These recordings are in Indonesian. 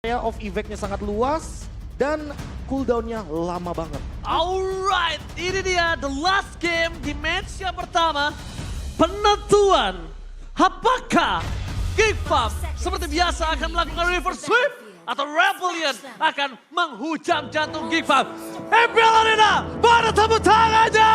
area of effect-nya sangat luas dan cooldown-nya lama banget. Alright, ini dia the last game di match yang pertama. Penentuan apakah Gigfam seperti biasa akan melakukan reverse sweep atau Rebellion akan menghujam jantung Gigfam. MPL Arena, mana tepuk tangannya?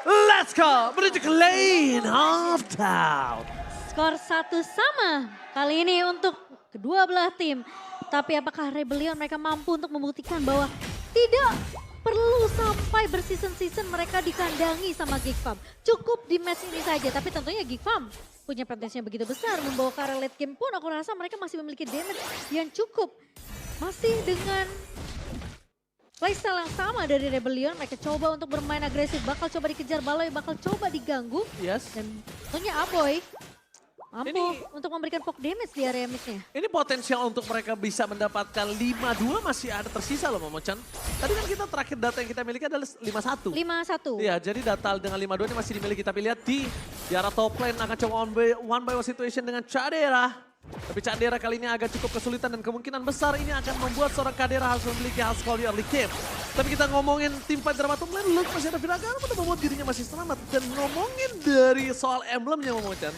Let's go, menuju ke lane of town. Skor 1 sama kali ini untuk kedua belah tim. Tapi apakah Rebellion mereka mampu untuk membuktikan bahwa tidak perlu sampai berseason-season mereka dikandangi sama Gigfam. Cukup di match ini saja, tapi tentunya Gigfam punya potensinya begitu besar. Membawa ke area late game pun aku rasa mereka masih memiliki damage yang cukup. Masih dengan playstyle yang sama dari Rebellion, mereka coba untuk bermain agresif, bakal coba dikejar Baloy, bakal coba diganggu. Yes. Dan tentunya Aboy mampu Ini- untuk memberikan poke damage di area mid-nya. Ini potensial untuk mereka bisa mendapatkan 5-2 masih ada tersisa loh Momochan. Tadi kan kita terakhir data yang kita miliki adalah 5-1. 5-1. Iya, jadi data dengan 5-2 ini masih dimiliki. Tapi lihat di arah top lane akan coba one by one situation dengan Cadera. Tapi Cadera kali ini agak cukup kesulitan dan kemungkinan besar ini akan membuat seorang Cadera harus memiliki hal sekali early game. Tapi kita ngomongin tim fight Dramatum lane, Luke masih ada Viragana untuk membuat dirinya masih selamat. Dan ngomongin dari soal emblemnya Momochan.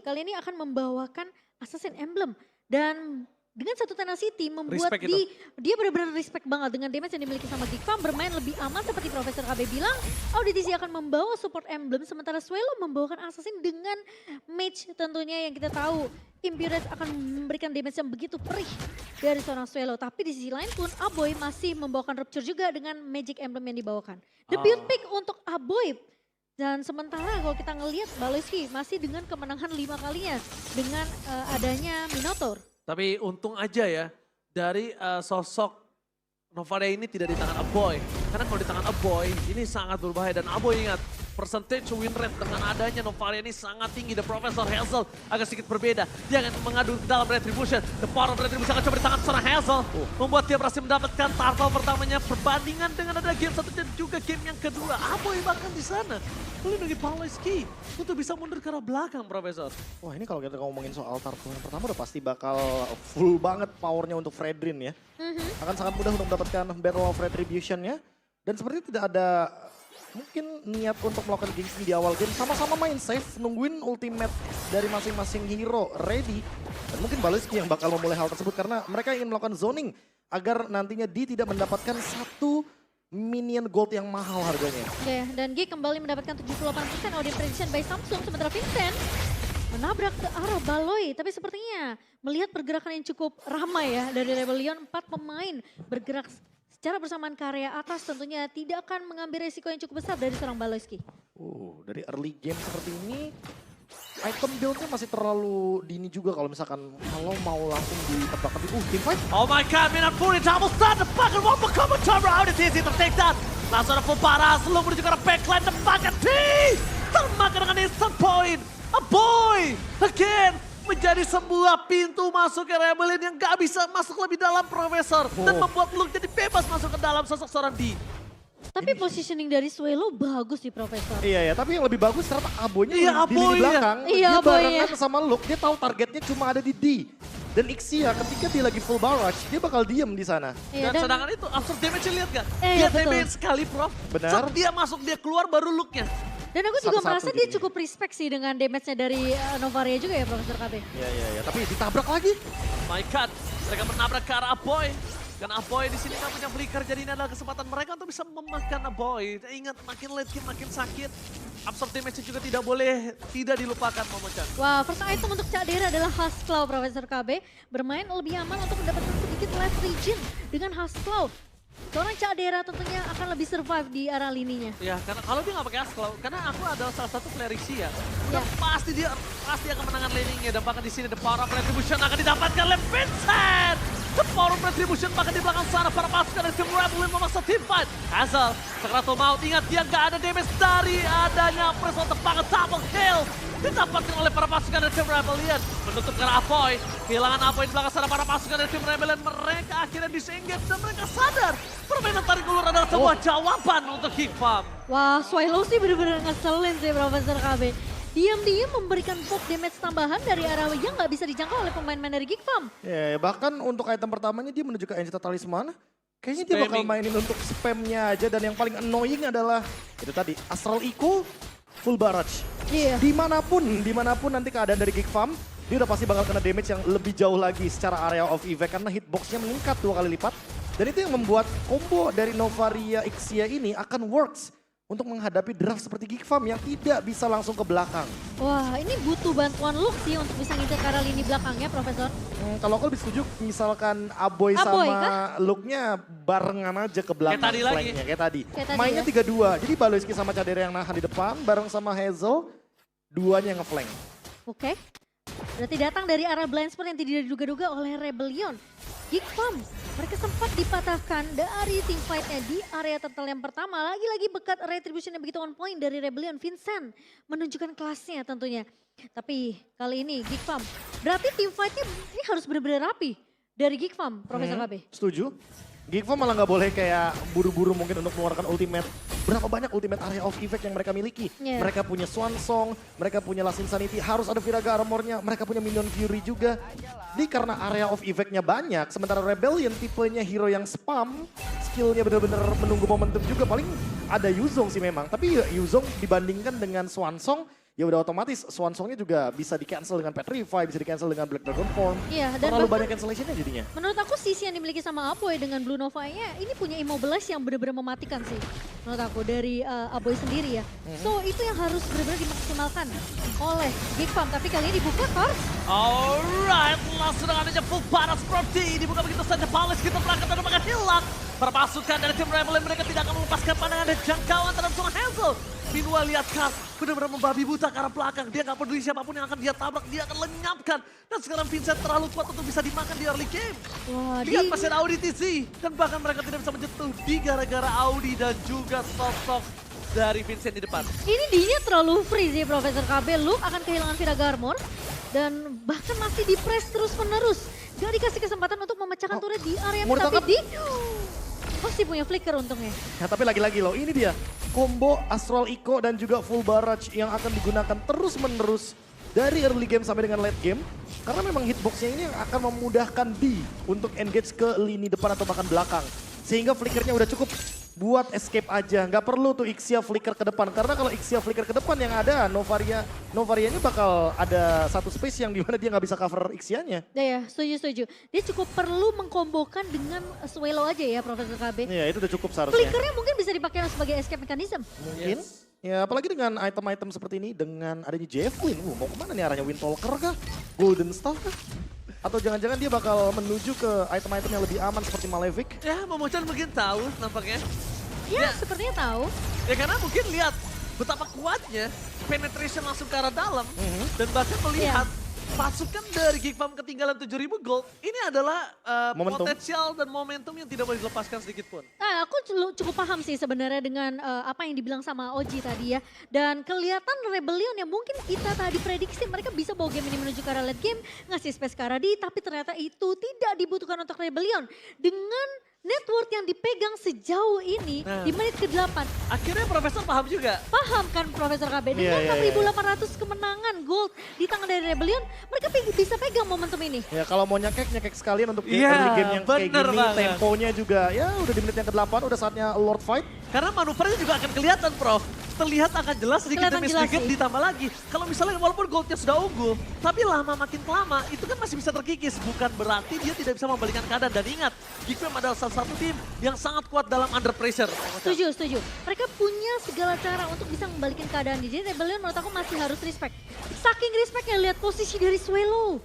Kali ini akan membawakan Assassin Emblem. Dan dengan satu Tenacity membuat Respect itu. dia benar-benar respect banget dengan damage yang dimiliki sama Gigfam. Bermain lebih aman seperti Profesor KB bilang. Auditisi akan membawa support emblem sementara Swelo membawakan Assassin dengan mage tentunya yang kita tahu. Impurity akan memberikan damage yang begitu perih dari seorang Swelo. Tapi di sisi lain pun Aboy masih membawakan Rupture juga dengan Magic Emblem yang dibawakan. Debut pick untuk Aboy. Dan sementara kalau kita ngelihat Baloyski masih dengan kemenangan 5 kalinya dengan adanya Minotaur. Tapi untung aja ya dari sosok Novaria ini tidak di tangan Aboy. Karena kalau di tangan Aboy ini sangat berbahaya. Dan Aboy ingat percentage win rate dengan adanya Novaria ini sangat tinggi. The Professor Hazel agak sedikit berbeda. Dia akan mengadu ke dalam Retribution. The power of Retribution akan coba di tangan seorang Hazel. Membuat dia berhasil mendapatkan turtle pertamanya. Perbandingan dengan ada game satu dan juga game yang kedua. Aboy bahkan di sana melindungi Baloyski untuk bisa mundur ke arah belakang Profesor. Wah ini kalau kita ngomongin soal turtle yang pertama udah pasti bakal full banget powernya untuk Fredrin ya. Akan sangat mudah untuk mendapatkan Battle of Retribution-nya. Dan sepertinya tidak ada mungkin niat untuk melakukan gengsi di awal game. Sama-sama main safe, nungguin ultimate dari masing-masing hero ready. Dan mungkin Baloyski yang bakal memulai hal tersebut karena mereka ingin melakukan zoning. Agar nantinya dia tidak mendapatkan satu minion gold yang mahal harganya. Oke, dan G kembali mendapatkan 78% audience prediction by Samsung. Sementara Vincent menabrak ke arah Baloy. Tapi sepertinya melihat pergerakan yang cukup ramai ya dari Rebellion. 4 pemain bergerak secara bersamaan ke area atas tentunya tidak akan mengambil resiko yang cukup besar dari seorang Baloyski. Dari early game seperti ini, item build-nya masih terlalu dini juga kalau misalkan kalau mau langsung ditebak. Tapi team fight. Oh my god, Minat Fury double stun, the fucking one become a turbo out, it's easy to take that. Langsung ada full parah, selalu menuju ke arah backline, the fucking T! Termakan dengan instant point. A boy, again, menjadi sebuah pintu masuk ke Rebellion yang gak bisa masuk lebih dalam Profesor. Dan membuat Luke jadi bebas masuk ke dalam sosok seorang D. Tapi positioning dari Swelo bagus di Profesor. Iya ya, tapi yang lebih bagus ternyata Aboynya Iya, di lini Aboy, iya. belakang. Iya, Dia Aboy, barengan iya. sama Luke, dia tahu targetnya cuma ada di D. Dan Ixia ketika dia lagi full barrage, dia bakal diem di sana. Iya, Dan sedangkan itu absurd damage-nya lihat gak? Iya, Dia betul. damage sekali Prof. Benar. Saat dia masuk, dia keluar baru Luke-nya. Dan aku juga Satu-satu merasa dia jadinya. cukup respect sih dengan damage-nya dari Novaria juga ya Profesor KB. Iya, tapi ditabrak lagi. My god, mereka menabrak ke arah Aboy. Karena Aboy di sini nggak punya flicker, jadi ini adalah kesempatan mereka untuk bisa memakan Aboy. Ingat, makin late game makin sakit. Absorb damage juga tidak boleh, tidak dilupakan Momochan. Wah, first item untuk Cadera adalah Husklaw Profesor KB. Bermain lebih aman untuk mendapatkan sedikit life regen dengan Husklaw. Seorang Cadera tentunya akan lebih survive di arah lininya. Ya, karena kalau dia nggak pakai Asklaw, karena aku adalah salah satu player Ixia. Ya. Pasti dia akan menangan laningnya. Dan bahkan di sini the power of retribution akan didapatkan oleh Vincent. The power of retribution bahkan di belakang sana para pasukan dari tim Rebellion memaksa tim fight. Hazel, Sakratul Maut, ingat dia nggak ada damage dari adanya Preso tepangan double kill. Didapatkan oleh para pasukan dari tim Rebellion. Menutup ke arah Apoy. Kehilangan Apoy di belakang sana para pasukan dari tim Rebellion. Mereka akhirnya disengage dan mereka sadar. Permainan tarik ulur adalah sebuah jawaban untuk Gigfam. Wah, Swilo sih bener-bener ngeselin sih Profesor KB. diam-diam memberikan pop damage tambahan dari arah yang nggak bisa dijangkau oleh pemain-pemain dari Geek Farm. Ya, bahkan untuk item pertamanya dia menuju ke Ancient Talisman. Kayaknya dia bakal Spamming. mainin untuk spamnya aja dan yang paling annoying adalah itu tadi Astral Echo full barrage. Iya. Dimanapun nanti keadaan dari Geek Farm, dia udah pasti bakal kena damage yang lebih jauh lagi secara area of effect karena hitboxnya meningkat 2 kali lipat. Dan itu yang membuat combo dari Novaria Ixia ini akan works untuk menghadapi draft seperti Geek Farm yang tidak bisa langsung ke belakang. Wah, ini butuh bantuan Luke sih untuk bisa ngincer ke arah lini belakangnya, Profesor. Kalau aku lebih setuju misalkan Aboy Aboy, sama Luke-nya barengan aja ke belakang. Kayak tadi lagi. flanknya, kayak tadi. Kayak tadi Mainnya ya. 3-2, jadi Baloyski sama Cadere yang nahan di depan bareng sama Hazel, duanya nge-flank. Oke. Berarti datang dari arah blind spot yang tidak diduga-duga oleh Rebellion. Geek Farm, mereka sempat dipatahkan dari team fight-nya di area turtle yang pertama. Lagi-lagi bekat retribution yang begitu on point dari Rebellion. Vincent menunjukkan kelasnya tentunya. Tapi kali ini Geek Farm, berarti team fight-nya ini harus benar-benar rapi dari Geek Farm, Profesor KB. Setuju. Geek Farm malah nggak boleh kayak buru-buru mungkin untuk mengeluarkan ultimate. Berapa banyak ultimate area of effect yang mereka miliki. Yeah. Mereka punya Swan Song, mereka punya Last Insanity, harus ada Viraga Armor-nya, mereka punya Minion Fury juga. Jadi karena area of effect-nya banyak, sementara Rebellion tipenya hero yang spam, skillnya benar-benar menunggu momentum juga. Paling ada Yuzong sih memang, tapi Yuzong dibandingkan dengan Swan Song, ya udah otomatis Swan Song-nya juga bisa di-cancel dengan Petrify, bisa di-cancel dengan Black Dragon Form. Iya, dan Terlalu bahkan banyak cancellation-nya jadinya. menurut aku sisi yang dimiliki sama Aboy dengan Blue Nova-nya ini punya immobilize yang benar-benar mematikan sih. Menurut aku dari Aboy sendiri ya. So itu yang harus benar-benar dimaksimalkan oleh Geek Farm. Tapi kali ini dibuka Kars. Alright, langsung dengan aja full panas seperti dibuka begitu saja. Palis kita berangkat dan akan hilang. Perpasukan dari tim Rebellion mereka tidak akan melepaskan pandangan dan jangkauan terhadap seorang Hazel. Meanwhile lihat Kars benar-benar membabi buta ke arah belakang. Dia nggak peduli siapapun yang akan dia tabrak, dia akan lenyapkan. Dan sekarang Vincent terlalu kuat untuk bisa dimakan di early game. Wah, Lihat masih ada Audi TC. Dan bahkan mereka tidak bisa menyentuh di gara-gara Audi dan juga sosok dari Vincent di depan. ini dia terlalu free sih Profesor KB. Luke akan kehilangan Viraga Armor. Dan bahkan masih di-press terus-menerus. Gak dikasih kesempatan untuk memecahkan turret di area mau tapi ditangkap. di... Masih punya flicker untungnya. Ya, tapi lagi-lagi loh, ini dia combo Astral Echo dan juga Full Barrage yang akan digunakan terus-menerus dari early game sampai dengan late game. Karena memang hitboxnya ini yang akan memudahkan D untuk engage ke lini depan atau bahkan belakang. Sehingga flickernya udah cukup buat escape aja. Nggak perlu tuh Ixia flicker ke depan. Karena kalau Ixia flicker ke depan yang ada Novaria ini bakal ada satu space yang dimana dia nggak bisa cover Ixianya. Ya, setuju. Dia cukup perlu mengkombokan dengan Swallow aja ya Profesor KB. Iya itu udah cukup seharusnya. Flickernya mungkin bisa dipakai sebagai escape mechanism. Mungkin. Ya apalagi dengan item-item seperti ini, dengan adanya Javelin. Mau kemana nih arahnya? Windtalker kah? Golden Staff kah? Atau jangan-jangan dia bakal menuju ke item-item yang lebih aman seperti Malefic? Ya, Momochan mungkin tahu nampaknya. Ya, Ya. sepertinya tahu. Ya karena mungkin lihat betapa kuatnya penetration langsung ke arah dalam. Dan bahkan melihat pasukan dari Geek Farm ketinggalan 7.000 gold. Ini adalah Momentum. potensial dan momentum yang tidak boleh dilepaskan sedikit pun. Nah, aku cukup paham sih sebenarnya dengan apa yang dibilang sama Oji tadi ya. Dan kelihatan Rebellion yang mungkin kita tadi prediksi mereka bisa bawa game ini menuju ke arah late game, ngasih space ke arah D, tapi ternyata itu tidak dibutuhkan untuk Rebellion. Dengan net worth yang dipegang sejauh ini di menit ke-8. Akhirnya Profesor paham juga. Paham kan Profesor KB? Dengan Iya, 6.800 kemenangan gold di tangan dari Rebellion, mereka bisa pegang momentum ini. Ya kalau mau nyekek sekalian untuk Iya, early game yang kayak bener gini. banget. Temponya juga ya udah di menit yang ke-8 udah saatnya Lord Fight. Karena manuvernya juga akan kelihatan, Prof. Terlihat akan jelas sedikit Kelihatan demi jelas sedikit sih. ditambah lagi. Kalau misalnya walaupun goldnya sudah unggul, tapi lama makin lama itu kan masih bisa terkikis. Bukan berarti dia tidak bisa membalikan keadaan. Dan ingat, Geek Farm adalah salah satu tim yang sangat kuat dalam under pressure. Setuju. Mereka punya segala cara untuk bisa membalikin keadaan. Jadi Rebellion menurut aku masih harus respect. Saking respectnya lihat posisi dari Swallow.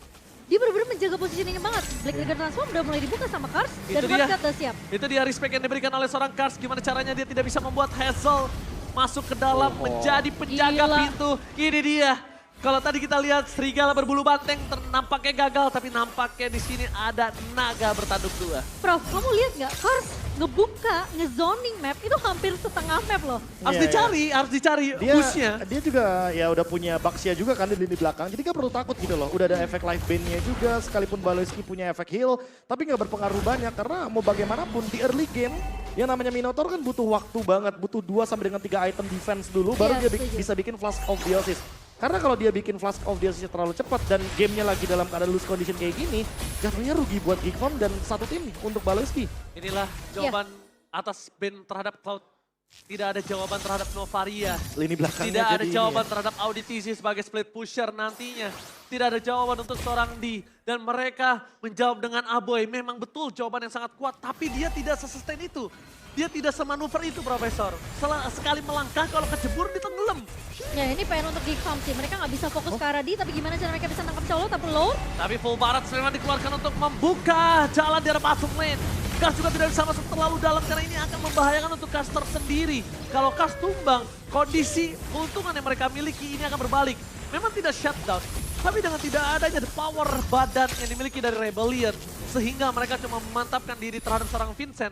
Dia benar-benar menjaga positioningnya banget. Black Dragon Transform udah mulai dibuka sama Kars. Dan Itu dia. Mudguard udah siap. Itu dia respect yang diberikan oleh seorang Kars. Gimana caranya dia tidak bisa membuat Hazel masuk ke dalam menjadi penjaga Gila. pintu. Ini dia. Kalau tadi kita lihat serigala berbulu banteng nampaknya gagal, tapi nampaknya di sini ada naga bertanduk dua. Prof, kamu lihat nggak? Kars ngebuka, ngezoning map itu hampir setengah map loh. Harus Iya, harus dicari Dia, pushnya. dia juga ya udah punya Baxia juga kan di lini belakang. Jadi gak perlu takut gitu loh. Udah ada efek life band-nya juga. Sekalipun Baloyski punya efek heal. Tapi gak berpengaruh banyak. Karena mau bagaimanapun di early game. Yang namanya Minotaur kan butuh waktu banget. Butuh 2 sampai dengan 3 item defense dulu. Baru Iya, dia setuju. bisa bikin Flash of Biosis. Karena kalau dia bikin Flask of Death terlalu cepat dan gamenya lagi dalam keadaan loose condition kayak gini, jatuhnya rugi buat Geekfarm dan satu tim untuk Baloyski. Inilah jawaban atas ban terhadap Cloud. Tidak ada jawaban terhadap Novaria. Lini belakangnya Tidak ada jadi ini jawaban ya. terhadap Auditz sebagai split pusher nantinya. Tidak ada jawaban untuk seorang D. Dan mereka menjawab dengan Aboy. Memang betul jawaban yang sangat kuat. Tapi dia tidak sesustain itu. Dia tidak semanuver itu, Profesor. Sekali melangkah kalau kejebur ditenggelam. Ya ini PR untuk Geekfarm sih. Mereka nggak bisa fokus ke arah D, tapi gimana cara mereka bisa nangkap Colo, tapi Lord. Tapi full barat memang dikeluarkan untuk membuka jalan di arah masuk lane. Kas juga tidak bisa masuk terlalu dalam karena ini akan membahayakan untuk caster sendiri. Kalau Kas tumbang, kondisi keuntungan yang mereka miliki ini akan berbalik. Memang tidak shutdown, tapi dengan tidak adanya the power badan yang dimiliki dari Rebellion. Sehingga mereka cuma memantapkan diri terhadap seorang Vincent.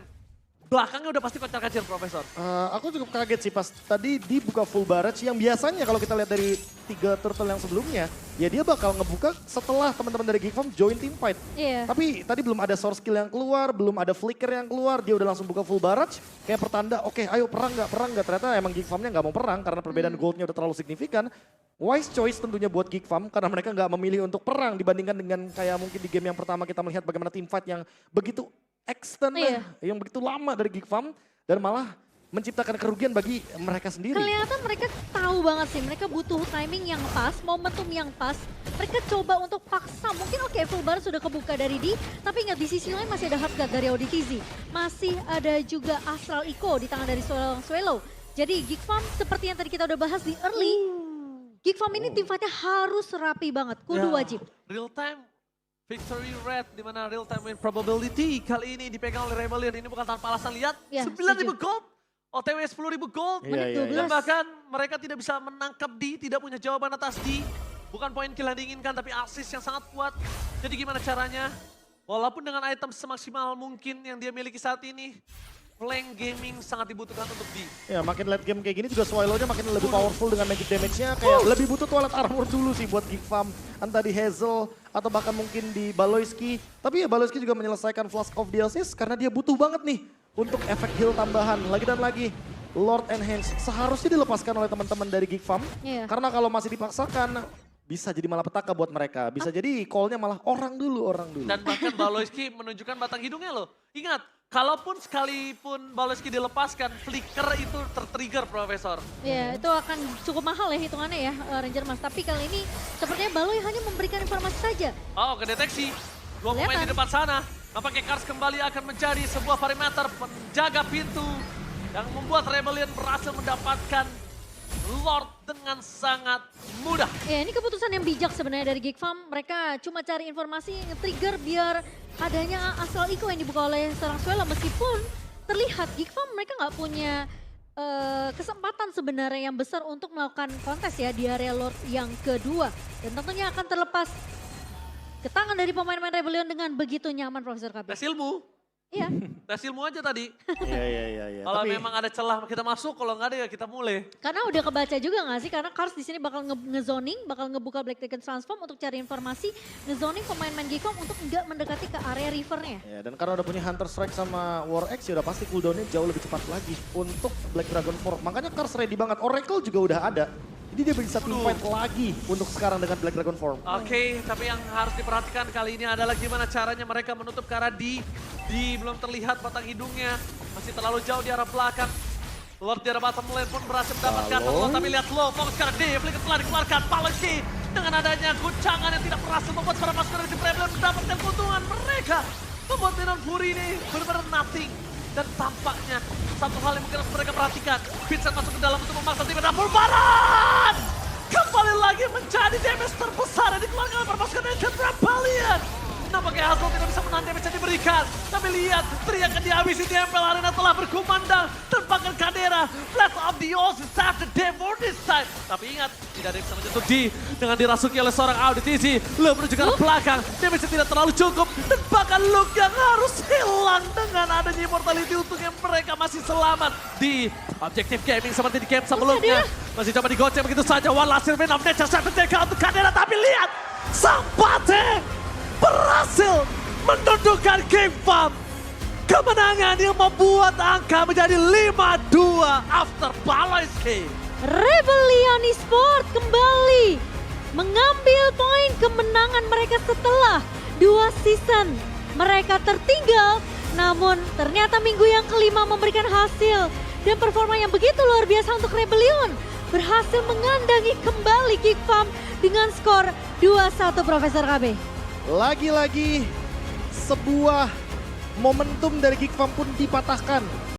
Belakangnya udah pasti kocar-kacir, Profesor. Aku cukup kaget sih pas tadi dibuka full barrage yang biasanya kalau kita lihat dari 3 turtle yang sebelumnya, ya dia bakal ngebuka setelah teman-teman dari Geekfarm join team fight. Iya. Tapi tadi belum ada source skill yang keluar, belum ada flicker yang keluar, dia udah langsung buka full barrage. Kayak pertanda, oke ayo perang nggak. Ternyata emang Geekfarmnya nggak mau perang karena perbedaan goldnya udah terlalu signifikan. Wise choice tentunya buat Geekfarm karena mereka nggak memilih untuk perang dibandingkan dengan kayak mungkin di game yang pertama kita melihat bagaimana team fight yang begitu extend, yang begitu lama dari Geekfarm dan malah menciptakan kerugian bagi mereka sendiri. Kelihatan mereka tahu banget sih, mereka butuh timing yang pas, momentum yang pas. Mereka coba untuk paksa, mungkin oke full bar sudah kebuka dari D, tapi ingat di sisi lain masih ada Hardguard dari Auditz. Masih ada juga Astral Eco di tangan dari Swallow. Jadi Geekfarm seperti yang tadi kita udah bahas di early, Geekfarm ini tim fightnya harus rapi banget, kudu wajib. Real time victory rate di mana real time win probability kali ini dipegang oleh Rebellion. Ini bukan tanpa alasan, lihat Ya, 9.000 gold. OTW 10.000 gold. Menit 12. Dan bahkan mereka tidak bisa menangkap D, tidak punya jawaban atas D. Bukan poin kill yang diinginkan tapi assist yang sangat kuat. Jadi gimana caranya? Walaupun dengan item semaksimal mungkin yang dia miliki saat ini, flank gaming sangat dibutuhkan untuk D. Ya makin late game kayak gini juga Swallow-nya makin lebih powerful dengan magic damage-nya. Kayak lebih butuh toilet armor dulu sih buat Geekfarm. Entah di Hazel atau bahkan mungkin di Baloyski. Tapi ya Baloyski juga menyelesaikan Flask of Death karena dia butuh banget nih untuk efek heal tambahan. Lagi dan lagi Lord Enhance seharusnya dilepaskan oleh teman-teman dari Geekfarm. Iya. Karena kalau masih dipaksakan bisa jadi malapetaka buat mereka. Bisa jadi call-nya malah orang dulu. Dan bahkan Baloyski menunjukkan batang hidungnya loh. Ingat, kalaupun sekalipun Baloyski dilepaskan, flicker itu tertrigger, Profesor. Ya, itu akan cukup mahal ya hitungannya ya, Ranger Mas. Tapi kali ini sepertinya Baloy hanya memberikan informasi saja. Oh, kedeteksi. Dua pemain di depan sana. Nampaknya Kars kembali akan menjadi sebuah perimeter penjaga pintu yang membuat Rebellion berhasil mendapatkan Lord dengan sangat mudah. Ya, ini keputusan yang bijak sebenarnya dari Geekfarm. Mereka cuma cari informasi nge-trigger biar adanya Astral Eco yang dibuka oleh seorang Swallow. Meskipun terlihat Geekfarm mereka nggak punya kesempatan sebenarnya yang besar untuk melakukan kontes ya di area Lord yang kedua. Dan tentunya akan terlepas ke tangan dari pemain-pemain Rebellion dengan begitu nyaman, Profesor KB. Tes ilmu. Iya. Tes ilmu aja tadi. Iya. Kalau memang ada celah kita masuk, kalau nggak ada ya kita mulai. Karena udah kebaca juga nggak sih? Karena Kars di sini bakal nge-zoning, bakal ngebuka Black Dragon Transform untuk cari informasi, nge-zoning pemain-pemain Geekfarm untuk nggak mendekati ke area rivernya. Ya, dan karena udah punya Hunter Strike sama War X ya udah pasti cooldownnya jauh lebih cepat lagi untuk Black Dragon 4. Makanya Kars ready banget, Oracle juga udah ada. Jadi dia bisa team fight lagi untuk sekarang dengan Black Dragon Form. Oke, tapi yang harus diperhatikan kali ini adalah gimana caranya mereka menutup ke arah D. D belum terlihat batang hidungnya, masih terlalu jauh di arah belakang. Lord di arah bottom lane pun berhasil mendapatkan Lord, tapi lihat low, fokus ke arah D, flicker telah dikeluarkan. Baloyski dengan adanya guncangan yang tidak berhasil membuat para pasukan dari Rebellion mendapatkan keuntungan. Mereka membuat Menon Fury ini benar-benar nothing. Dan tampaknya satu hal yang mungkin harus mereka perhatikan. Vincent masuk ke dalam untuk memaksa tim dapur barat. Kembali lagi menjadi damage terbesar yang dikeluarkan oleh pasukan Ancient Rebellion. Nampaknya Hazel tidak bisa menahan damage yang diberikan. Tapi lihat, teriakan dihabisi di MPL Arena telah berkumandang. Dan bahkan Kadera, Blast of the Oasis have the devoured this time. Tapi ingat, tidak ada yang bisa menyentuh D dengan dirasuki oleh seorang Auditz. Lo menuju ke arah belakang, damage tidak terlalu cukup. Dan bahkan Luke yang harus hilang dengan adanya immortality untuk yang mereka masih selamat di Objective Gaming seperti di game sebelumnya. Masih coba digocek begitu saja. One last remain of nature shot untuk Kadera. Tapi lihat, sang Pate berhasil menundukkan Geekfarm. Kemenangan yang membuat angka menjadi 5-2 after Baloyski. Rebellion Esports kembali mengambil poin kemenangan mereka setelah 2 season. Mereka tertinggal, namun ternyata minggu yang kelima memberikan hasil. Dan performa yang begitu luar biasa untuk Rebellion. Berhasil mengandangi kembali Geek Farm dengan skor 2-1 Profesor KB. Lagi-lagi sebuah momentum dari Geek Farm pun dipatahkan